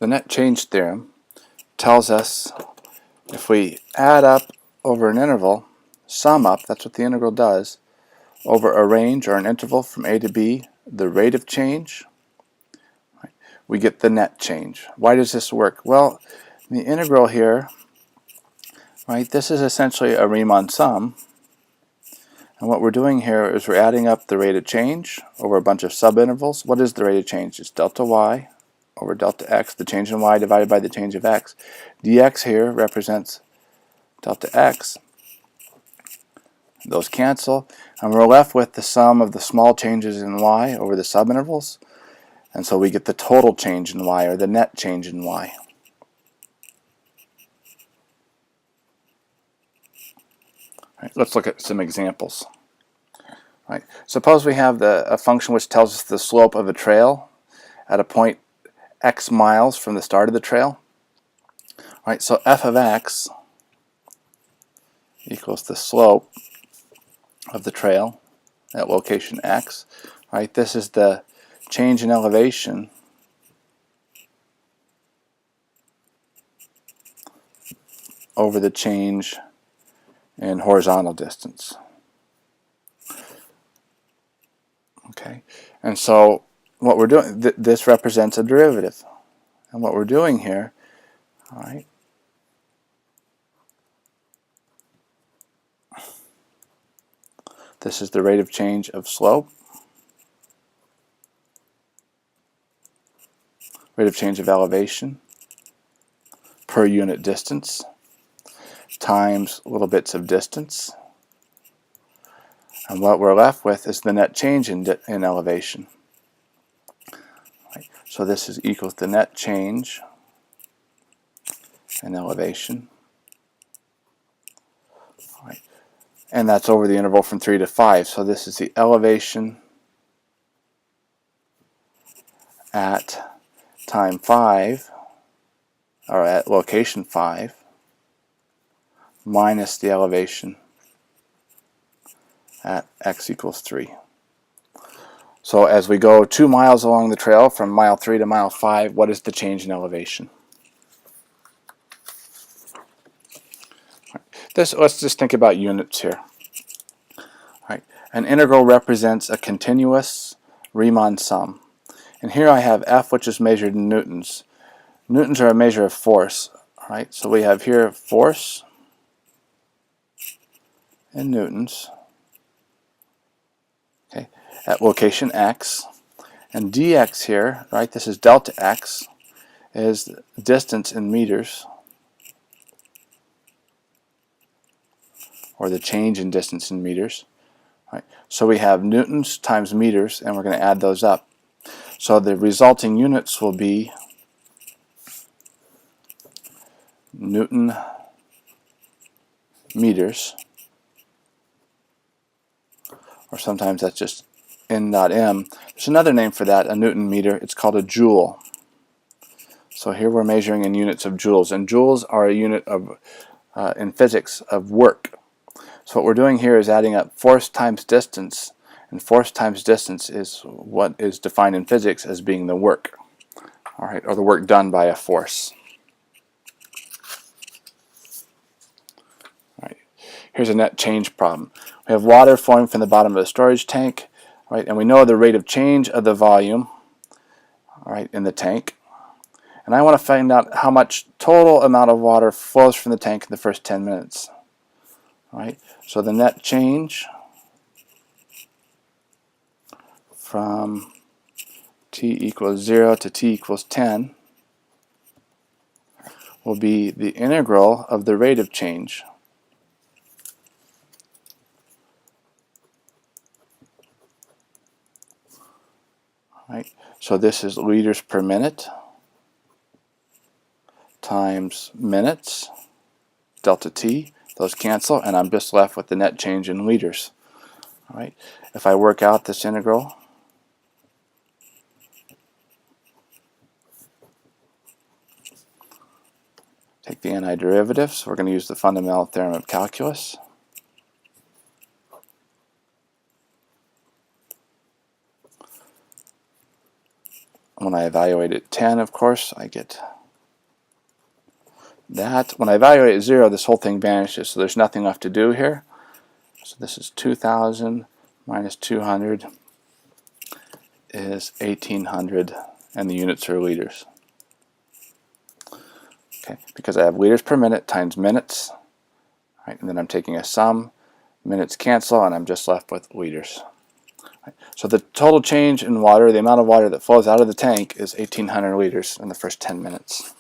The net change theorem tells us if we add up over an interval, sum up, that's what the integral does, over a range or an interval from a to b, the rate of change, we get the net change. Why does this work? Well, the integral here, this is essentially a Riemann sum. And what we're doing here is we're adding up the rate of change over a bunch of subintervals. What is the rate of change? It's delta y over delta x, the change in y divided by the change of x. dx here represents delta x. Those cancel, and we're left with the sum of the small changes in y over the subintervals. And so we get the total change in y, or the net change in y. Let's look at some examples. Suppose we have a function which tells us the slope of a trail at a point x miles from the start of the trail. So f of x equals the slope of the trail at location x. This is the change in elevation over the change in horizontal distance. Okay, and so what we're doing, this represents a derivative, and what we're doing here, this is the rate of change of slope, rate of change of elevation per unit distance times little bits of distance, and what we're left with is the net change in elevation. So this is equals the net change in elevation, and that's over the interval from 3 to 5. So this is the elevation at time 5, or at location 5, minus the elevation at x equals 3. So as we go 2 miles along the trail from mile 3 to mile 5, what is the change in elevation? Let's just think about units here. An integral represents a continuous Riemann sum. And here I have f, which is measured in newtons. Newtons are a measure of force. So we have here force in newtons, at location x, and dx here, this is delta x, is distance in meters, or the change in distance in meters. So we have newtons times meters, and we're going to add those up. So the resulting units will be Newton meters, or sometimes that's just N.m. There's another name for that, a Newton meter. It's called a joule. So here we're measuring in units of joules, and joules are a unit of, in physics, of work. So what we're doing here is adding up force times distance, and force times distance is what is defined in physics as being the work, or the work done by a force. Here's a net change problem. We have water flowing from the bottom of a storage tank, and we know the rate of change of the volume, in the tank. And I want to find out how much total amount of water flows from the tank in the first 10 minutes. So the net change from t equals 0 to t equals 10 will be the integral of the rate of change So this is liters per minute times minutes, delta t. Those cancel, and I'm just left with the net change in liters. If I work out this integral, take the antiderivative, so we're going to use the fundamental theorem of calculus. When I evaluate at 10, of course, I get that. When I evaluate at 0, this whole thing vanishes, so there's nothing left to do here. So this is 2,000 minus 200 is 1,800, and the units are liters. Okay, because I have liters per minute times minutes, right, and then I'm taking a sum, minutes cancel, and I'm just left with liters. Right. So the total change in water, the amount of water that flows out of the tank, is 1,800 liters in the first 10 minutes.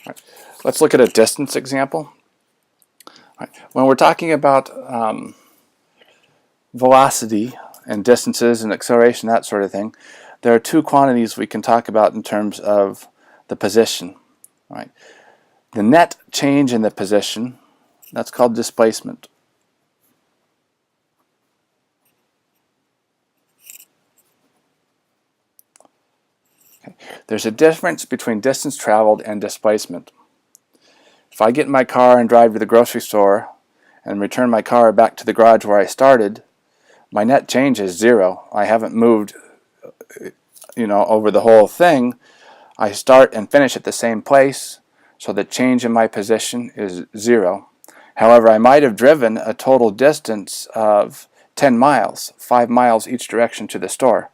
Right. Let's look at a distance example. Right. When we're talking about velocity and distances and acceleration, that sort of thing, there are two quantities we can talk about in terms of the position. Right? The net change in the position, that's called displacement. Okay. There's a difference between distance traveled and displacement. If I get in my car and drive to the grocery store and return my car back to the garage where I started, my net change is 0. I haven't moved, over the whole thing. I start and finish at the same place, so the change in my position is 0. However, I might have driven a total distance of 10 miles, 5 miles each direction to the store.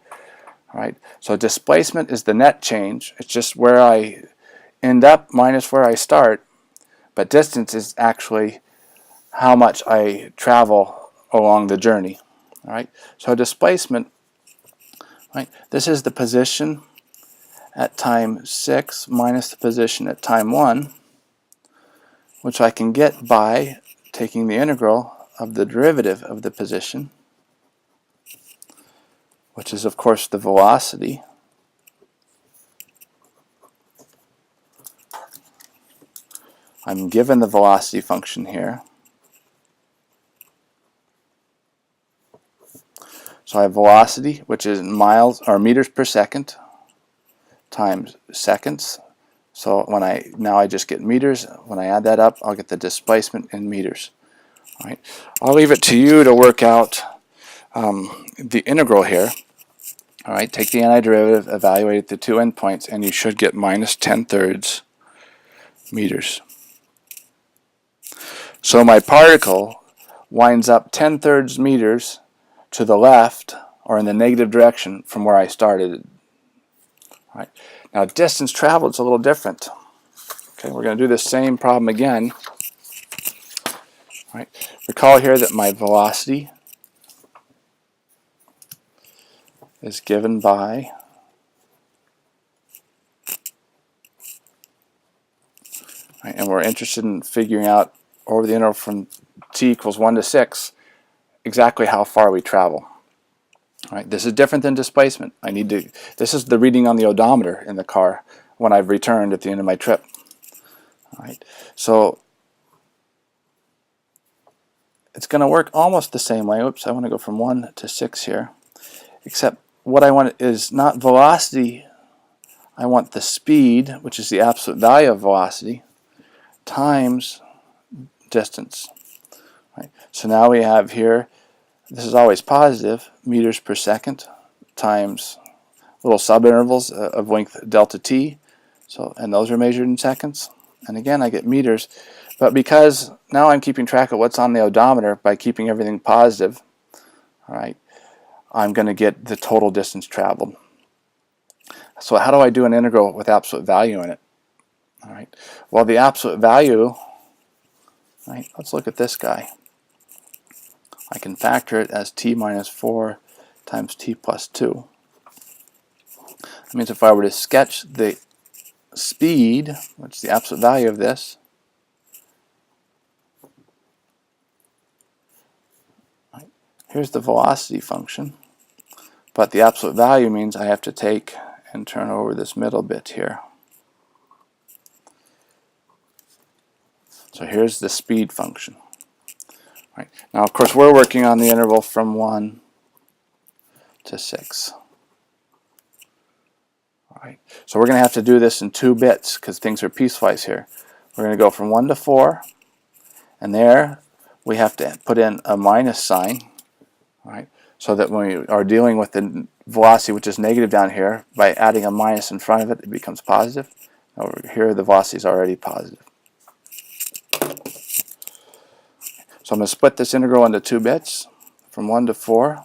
Right? So displacement is the net change. It's just where I end up minus where I start. But distance is actually how much I travel along the journey. All right? So displacement, right? This is the position at time 6 minus the position at time 1, which I can get by taking the integral of the derivative of the position, which is of course the velocity, I'm given the velocity function here. So I have velocity, which is miles or meters per second, times seconds. So now I just get meters. When I add that up, I'll get the displacement in meters. All right. I'll leave it to you to work out the integral here. All right. Take the antiderivative, evaluate the two endpoints, and you should get minus 10/3 meters. So my particle winds up 10/3 meters to the left, or in the negative direction from where I started. All right. Now distance traveled is a little different. Okay, we're going to do the same problem again. All right. Recall here that my velocity is given by and we're interested in figuring out over the interval from t equals 1 to 6 exactly how far we travel. All right, this is different than displacement. This is the reading on the odometer in the car when I've returned at the end of my trip. All right, so it's going to work almost the same way. Oops, I want to go from 1 to 6 here. Except what I want is not velocity. I want the speed, which is the absolute value of velocity, times distance. Right. So now we have here, this is always positive, meters per second times little subintervals of length delta t. And those are measured in seconds. And again, I get meters. But because now I'm keeping track of what's on the odometer by keeping everything positive, all right, I'm going to get the total distance traveled. So how do I do an integral with absolute value in it? All right. Well, the absolute value, right, let's look at this guy. I can factor it as t minus 4 times t plus 2. That means if I were to sketch the speed, which is the absolute value of this, right, here's the velocity function. But the absolute value means I have to take and turn over this middle bit here. So here's the speed function. Right. Now, of course, we're working on the interval from 1 to 6. All right. So we're going to have to do this in 2 bits because things are piecewise here. We're going to go from 1 to 4, and there we have to put in a minus sign. All right. so that when we are dealing with the velocity which is negative down here, by adding a minus in front of it, it becomes positive. Over here, the velocity is already positive. So I'm going to split this integral into 2 bits, from 1 to 4.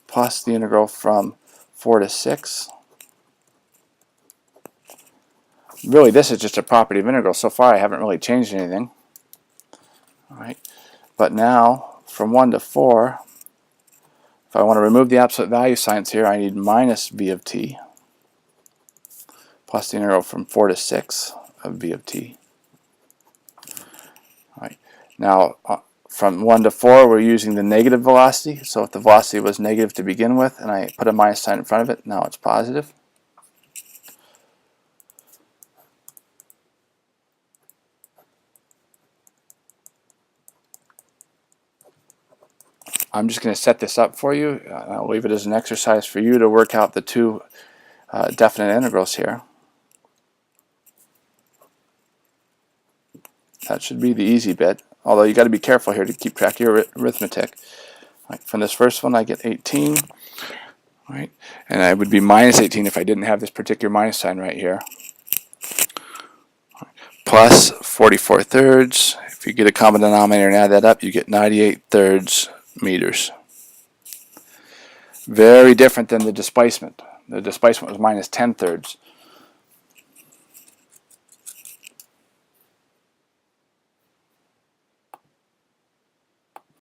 Plus the integral from 4 to 6. Really, this is just a property of integral. So far, I haven't really changed anything. All right. But now, from 1 to 4, if I want to remove the absolute value signs here, I need minus v of t, plus the integral from 4 to 6 of v of t. All right. Now, from 1 to 4, we're using the negative velocity. So if the velocity was negative to begin with, and I put a minus sign in front of it, now it's positive. I'm just going to set this up for you. I'll leave it as an exercise for you to work out the 2 definite integrals here. That should be the easy bit, although you got to be careful here to keep track of your arithmetic. Right, from this first one I get 18, right? And I would be minus 18 if I didn't have this particular minus sign right here. Plus 44 thirds. If you get a common denominator and add that up, you get 98 thirds meters. Very different than the displacement. The displacement was minus 10 thirds.